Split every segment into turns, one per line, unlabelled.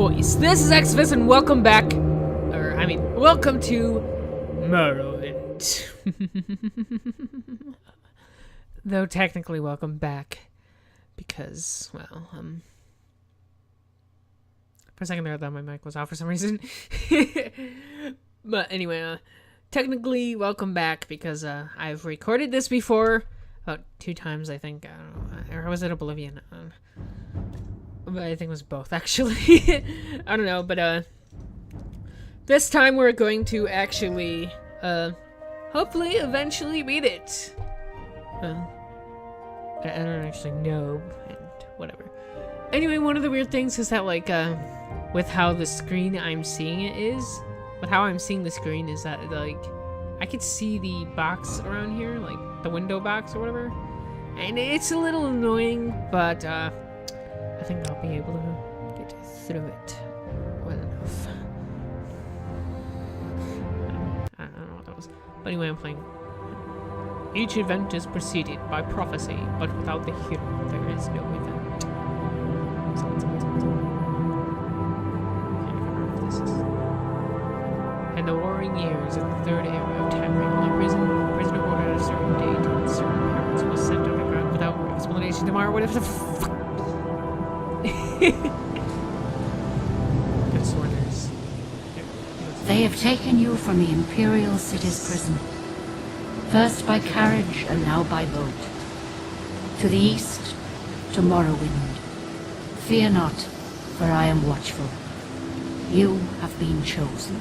boys, this is Xvis and welcome back, welcome to Morrowind. Though technically welcome back, because, well, for a second there I thought my mic was off for some reason. But anyway, technically welcome back because I've recorded this before, about 2 times I think, I don't know, or was it Oblivion? But I think it was both, actually. I don't know, but this time we're going to actually, hopefully, eventually read it. I don't actually know, and whatever. Anyway, one of the weird things is that, like, with how the screen I'm seeing it is, with how I'm seeing the screen is that, like, I could see the box around here, like, the window box or whatever, and it's a little annoying, but, I think I'll be able to get through it well enough. I don't know what that was. But anyway, I'm playing. Each event is preceded by prophecy, but without the hero, there is no event. And the warring years of the third era of time reign in the prisoner ordered a certain date and certain parents was sent underground without explanation tomorrow, whatever the fuck.
They have taken you from the Imperial City's prison, first by carriage and now by boat. To the east, to Morrowind. Fear not, for I am watchful. You have been chosen.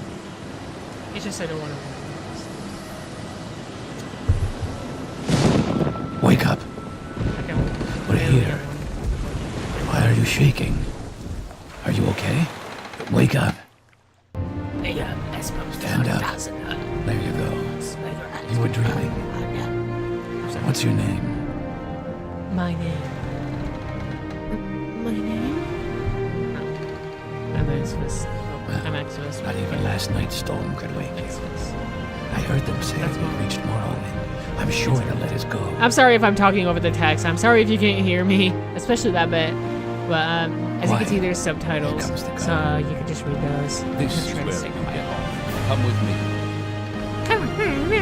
It's just I don't want
to... Wake up. We're here. Why are you shaking? Are you okay? Wake up.
Yeah, I suppose.
Stand up. There you go. You were dreaming. What's your name?
My name. My name? I'm Xvis. I'm Xvis.
Not even last night's storm could wake you. I heard them say we reached Morrowind. I'm sure they'll let us go.
I'm sorry if I'm talking over the text. I'm sorry if you can't hear me, especially that bit. But as you can see, there's subtitles, so you can just read those.
This is where we get off. Come with me.
Come with me. I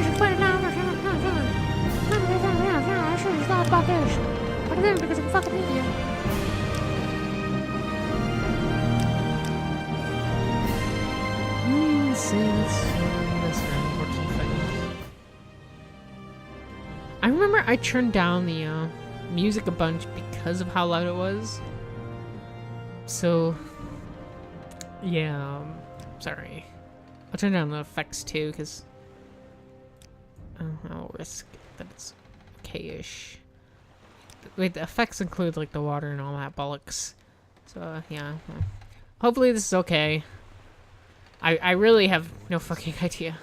should have thought about this, but I didn't because I'm fucking idiot. I remember I turned down the music a bunch because of how loud it was. So, yeah, sorry. I'll turn down the effects too, because I'll risk that it's okay-ish. Wait, the effects include, like, the water and all that bollocks. So, yeah. Hopefully this is okay. I really have no fucking idea.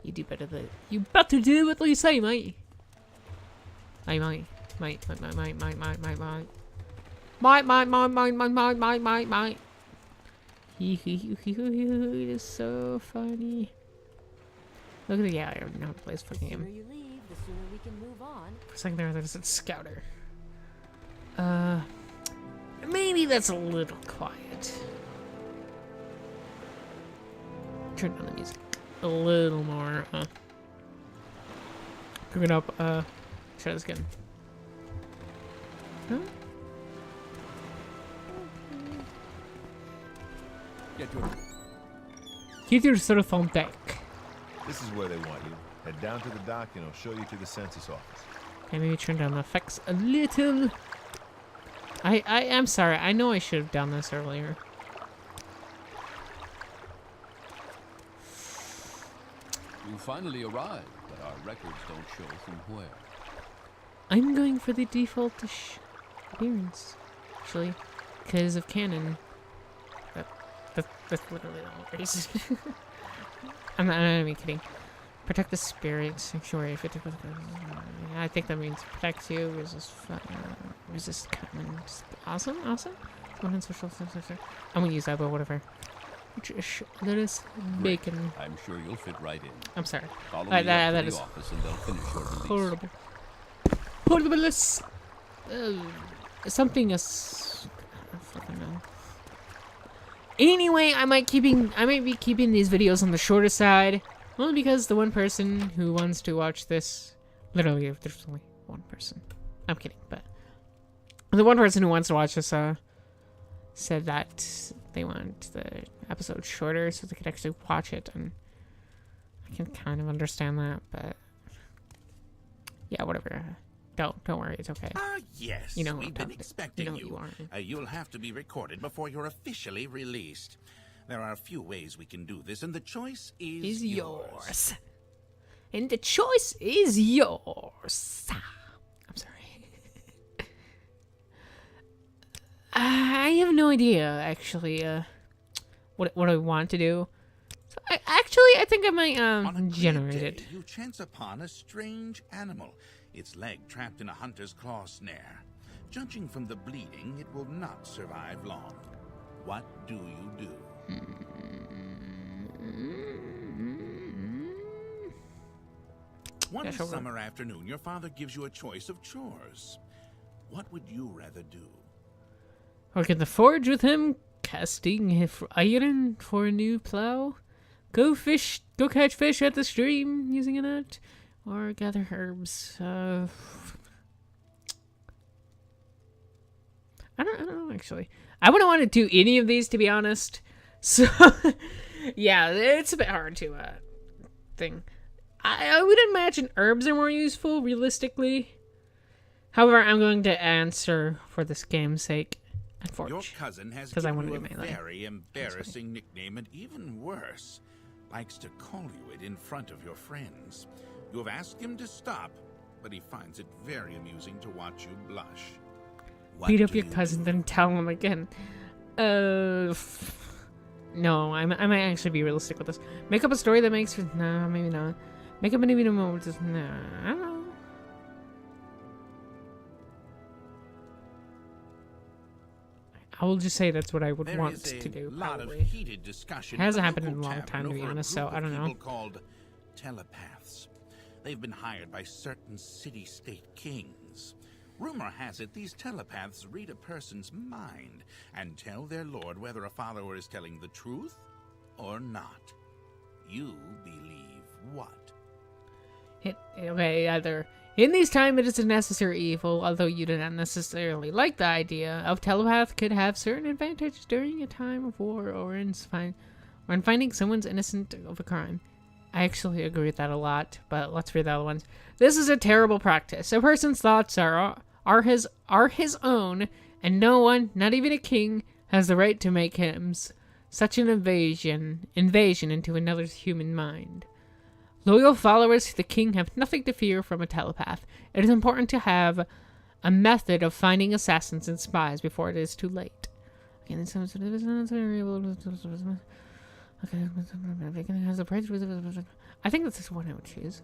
You do better than... You better do what you say, mate. Hey, mate. Mate. It is so funny. Look at the I don't know how to play this fucking game.
The sooner you leave, the sooner we can move on.
For a second there, I said Scouter. Maybe that's a little quiet. Turn down the music a little more. Pick it up. Try this again. Huh? Get your cell phone deck.
This is where they want you. Head down to the dock and I'll show you to the census office.
Okay, maybe turn down the effects a little. I'm sorry. I know I should have done this earlier.
You finally arrived, but our records don't show from where.
I'm going for the default appearance, actually, because of canon. That's literally the only reason. I'm not even kidding. Protect the spirit sanctuary. I think that means protect you, resist comments. Awesome. I'm gonna use that, but whatever. Let us bacon.
I'm sure you'll fit right in.
I'm sorry.
Follow me
that
up to
is
the office and they'll finish your release.
horrible. Horrible. Something is. I don't fucking know. Anyway, I might be keeping these videos on the shorter side, only because the one person who wants to watch this, literally, there's only one person. I'm kidding, but the one person who wants to watch this said that they want the episode shorter so they could actually watch it, and I can kind of understand that, but yeah, whatever. Don't worry, it's okay.
Yes.
You know
we've been expecting
you.
you.
Are.
You'll have to be recorded before you're officially released. There are a few ways we can do this, and the choice is yours.
And the choice is yours. I'm sorry. I have no idea, actually, what I want to do. So I think I might
On a
generate
great day,
it.
you chance upon a strange animal, its leg trapped in a hunter's claw snare. Judging from the bleeding, it will not survive long. What do you do? One summer afternoon, your father gives you a choice of chores. What would you rather do?
Work in the forge with him, casting iron for a new plow, go catch fish at the stream using a net, or gather herbs. I don't know, actually. I wouldn't want to do any of these, to be honest. So, yeah, it's a bit hard to think. I would imagine herbs are more useful, realistically. However, I'm going to answer for this game's sake.
Your cousin has
I
given
want
you
to
a
do melee.
very embarrassing nickname, and even worse, likes to call you it in front of your friends. You have asked him to stop, but he finds it very amusing to watch you blush. What
Beat up
do
your
you
cousin,
do?
then tell him again. No, I might actually be realistic with this. Make up a story that makes... No, maybe not. Make up an even moment. No, I don't know. I will just say that's what I would
There
want
is
to do,
lot
probably.
of heated discussion
It hasn't
at the
happened in a
local
long time, to be
tavern
honest,
over a
so I don't
group
know.
of people called telepaths. They've been hired by certain city-state kings. Rumor has it these telepaths read a person's mind and tell their lord whether a follower is telling the truth or not. You believe what?
Okay, either in these times it is a necessary evil, although you do not necessarily like the idea of telepath could have certain advantages during a time of war or in finding someone's innocent of a crime. I actually agree with that a lot, but let's read the other ones. This is a terrible practice. A person's thoughts are his own, and no one, not even a king, has the right to make him such an invasion into another's human mind. Loyal followers to the king have nothing to fear from a telepath. It is important to have a method of finding assassins and spies before it is too late. I think this is one I would choose.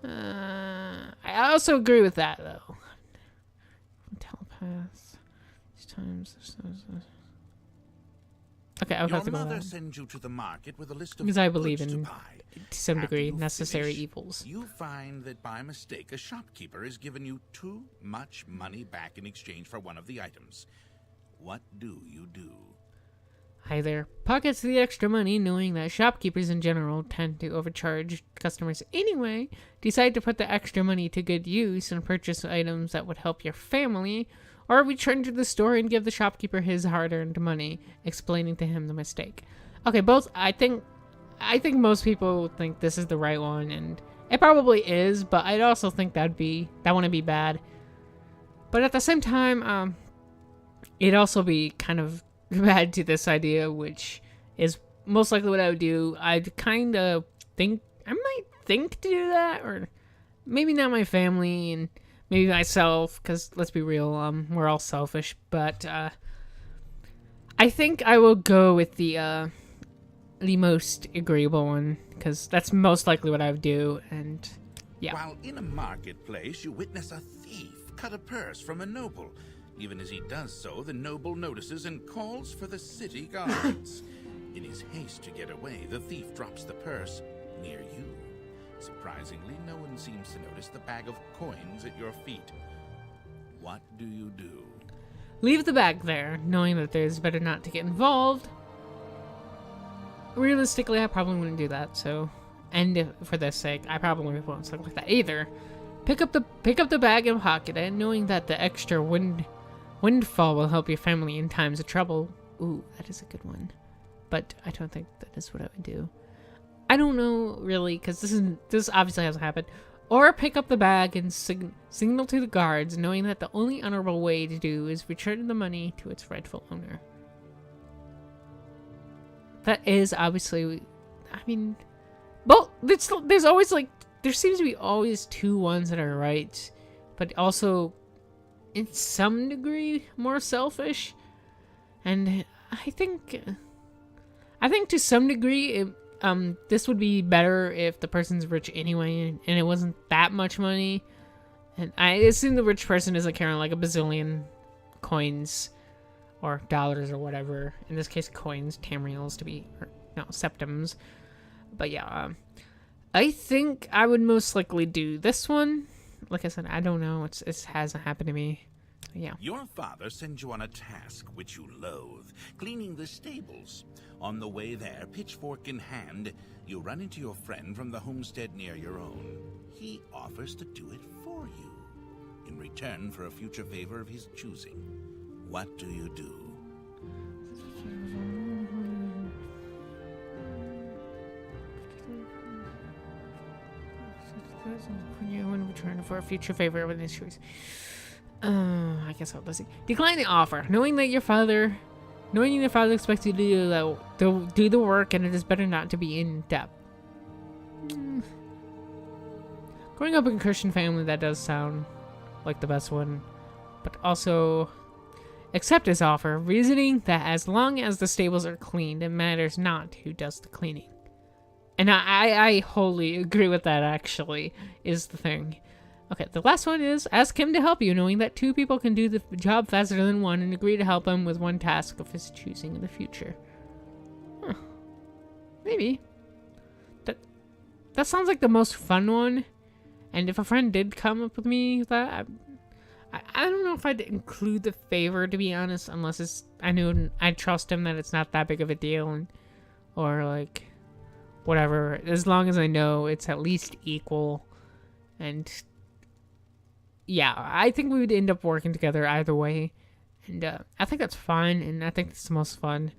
I also agree with that, though. Telepaths. These times. Okay, I'll have to go with
Your mother
that.
sends you to the market with a list of
Because I believe
goods to
in,
buy.
to some
After
degree,
you
necessary
finish,
evils.
You find that by mistake a shopkeeper has given you too much money back in exchange for one of the items. What do you do?
Either pockets the extra money, knowing that shopkeepers in general tend to overcharge customers anyway, decide to put the extra money to good use and purchase items that would help your family, or return to the store and give the shopkeeper his hard-earned money, explaining to him the mistake. Okay, both. I think most people think this is the right one, and it probably is. But I'd also think that wouldn't be bad. But at the same time, it'd also be kind of bad to this idea, which is most likely what I would do. I'd kind of think I might think to do that, or maybe not my family and maybe myself, because let's be real, we're all selfish. But I think I will go with the most agreeable one, because that's most likely what I would do. And yeah.
While in a marketplace, you witness a thief cut a purse from a noble. Even as he does so, the noble notices and calls for the city guards. In his haste to get away, the thief drops the purse near you. Surprisingly, no one seems to notice the bag of coins at your feet. What do you do?
leave the bag there, knowing that there's better not to get involved. Realistically, I probably wouldn't do that, so... And for this sake, I probably won't look like that either. Pick up the bag and pocket it, knowing that the extra windfall will help your family in times of trouble. Ooh, that is a good one. But I don't think that is what I would do. I don't know, really, because this obviously hasn't happened. Or pick up the bag and signal to the guards, knowing that the only honorable way to do is return the money to its rightful owner. That is obviously, I mean, well, there's always like, there seems to be always two ones that are right, but also in some degree more selfish. And I think to some degree, this would be better if the person's rich anyway, and it wasn't that much money. And I assume the rich person isn't carrying like a bazillion coins or dollars or whatever. In this case, coins, tamriels to be, or, no, septims. But yeah, I think I would most likely do this one. Like I said, I don't know. It hasn't happened to me. Yeah.
Your father sends you on a task which you loathe, cleaning the stables. On the way there, pitchfork in hand, you run into your friend from the homestead near your own. He offers to do it for you, in return for a future favor of his choosing. What do you do?
In return for a future favor of his choice. I guess I'll listen. Decline the offer, knowing your father expects you to do the work, and it is better not to be in debt. Growing up in a Christian family, that does sound like the best one, but also accept his offer, reasoning that as long as the stables are cleaned, it matters not who does the cleaning. And I wholly agree with that, actually, is the thing. Okay, the last one is, ask him to help you, knowing that two people can do the job faster than one, and agree to help him with one task of his choosing in the future. Huh. Maybe. That sounds like the most fun one, and if a friend did come up with me with that, I don't know if I'd include the favor, to be honest, unless I trust him that it's not that big of a deal, or like, whatever, as long as I know it's at least equal, and yeah, I think we would end up working together either way, and I think that's fine, and I think it's the most fun.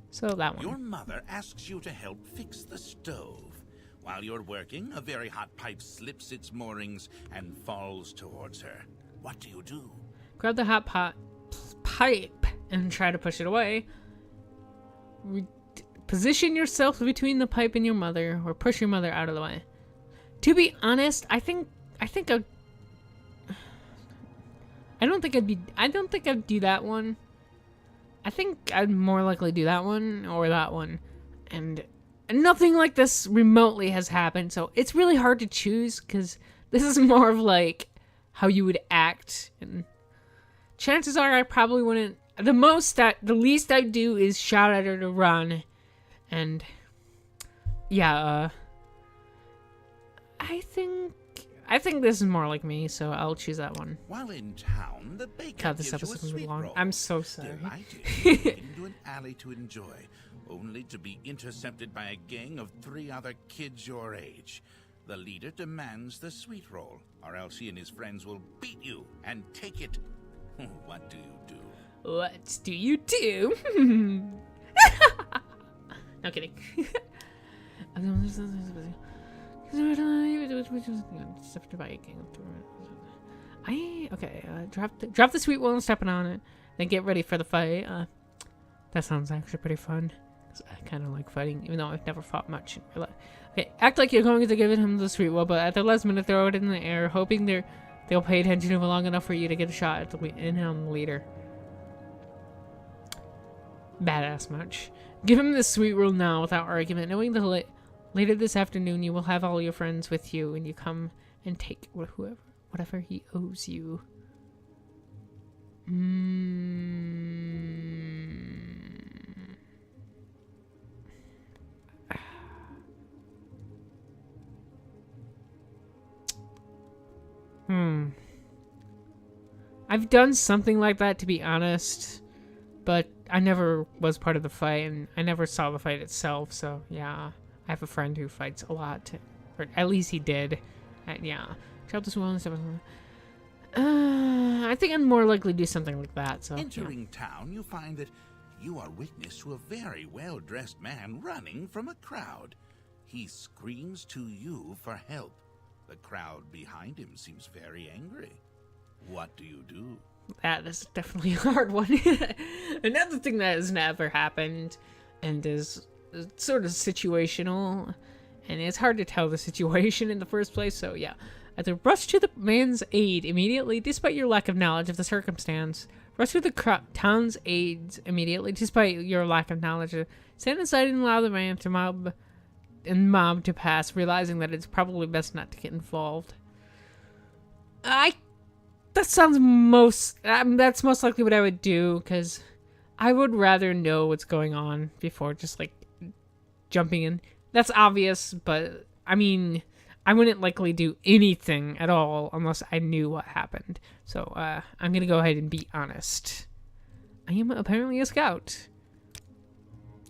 So that one.
Your mother asks you to help fix the stove. While you're working, a very hot pipe slips its moorings and falls towards her. What do you do?
Grab the hot pipe and try to push it away. Position yourself between the pipe and your mother, or push your mother out of the way. To be honest, I don't think I'd do that one. I think I'd more likely do that one or that one. And nothing like this remotely has happened, so it's really hard to choose, because this is more of like how you would act. And chances are I probably wouldn't. The least I'd do is shout at her to run. And yeah, I think this is more like me, so I'll choose that one.
While in town, the baker
God, this
gives you a
episode's gonna be
sweet
long.
roll.
I'm so sorry.
Delighted, you walk into an alley to enjoy, only to be intercepted by a gang of 3 other kids your age. The leader demands the sweet roll, or else he and his friends will beat you and take it. What do you do?
What do you do? No kidding. Drop the sweet one, stepping on it, then get ready for the fight. That sounds actually pretty fun. I kind of like fighting, even though I've never fought much in real life. Okay, act like you're going to give him the sweet one, but at the last minute throw it in the air, hoping they'll pay attention to it long enough for you to get a shot at the leader. Badass much. Give him the sweet roll now without argument, knowing that later this afternoon you will have all your friends with you, and you come and take whatever he owes you. I've done something like that, to be honest, but I never was part of the fight, and I never saw the fight itself, so yeah. I have a friend who fights a lot, or at least he did. Yeah. Child this well and stuff. I think I'm more likely to do something like that, so.
Entering town, you find that you are witness to a very well-dressed man running from a crowd. He screams to you for help. The crowd behind him seems very angry. What do you do?
That is definitely a hard one. Another thing that has never happened and is sort of situational, and it's hard to tell the situation in the first place, so yeah. Either rush to the man's aid immediately despite your lack of knowledge of the circumstance. Rush to the town's aid immediately despite your lack of knowledge. Stand aside and allow the man to mob to pass, realizing that it's probably best not to get involved. That's most likely what I would do, because I would rather know what's going on before just like jumping in. That's obvious, but I mean, I wouldn't likely do anything at all unless I knew what happened. So I'm gonna go ahead and be honest. I am apparently a scout.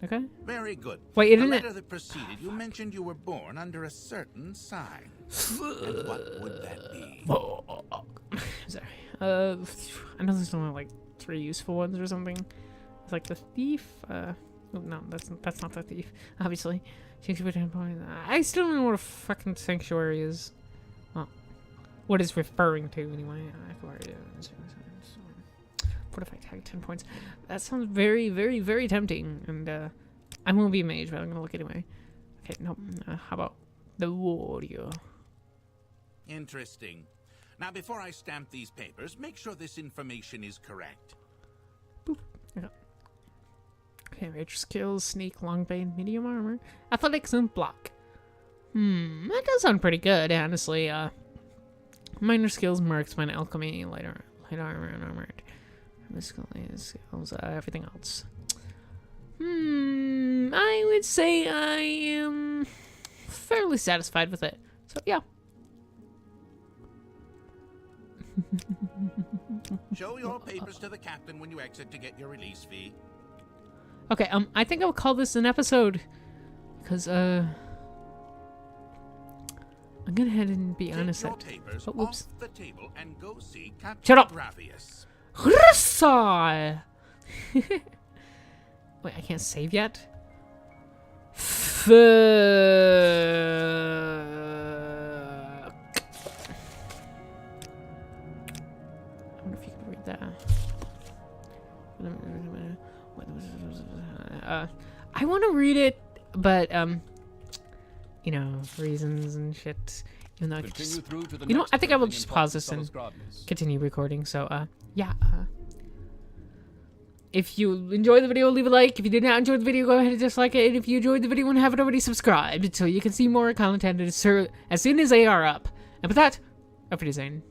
Okay.
Very good.
Wait,
the
isn't
letter
it?
that preceded, you mentioned you were born under a certain sign. And what would that be?
Sorry. I know there's only like 3 useful ones or something. It's like the thief. Oh, no, that's not the thief. Obviously. I still don't know what a fucking sanctuary is. Well, what it's referring to anyway. Fortified tag 10 points. That sounds very, very, very tempting. And I won't be a mage, but I'm gonna look anyway. Okay, no. How about the warrior?
Interesting. Now, before I stamp these papers, make sure this information is correct.
Boop. Okay, major skills, sneak, long bane, medium armor, athletics, and block. That does sound pretty good, honestly. Minor skills, marksman, alchemy, light armor, and armored. Skills, everything else. I would say I am fairly satisfied with it. So, yeah.
Show your papers to the captain when you exit to get your release fee.
Okay, I think I'll call this an episode, because, I'm gonna head and be honest.
Take your papers
whoops.
off the table and go see Captain
Shut up!
Gravius.
Wait, I can't save yet? Fuck. I wonder if you can read that. I want to read it, but, you know, reasons and shit. Even though I could just, you know what, I think I will just pause this and continue recording. So, yeah. If you enjoyed the video, leave a like. If you did not enjoy the video, go ahead and dislike it. And if you enjoyed the video and haven't already subscribed, so you can see more content as soon as they are up. And with that, auf Wiedersehen.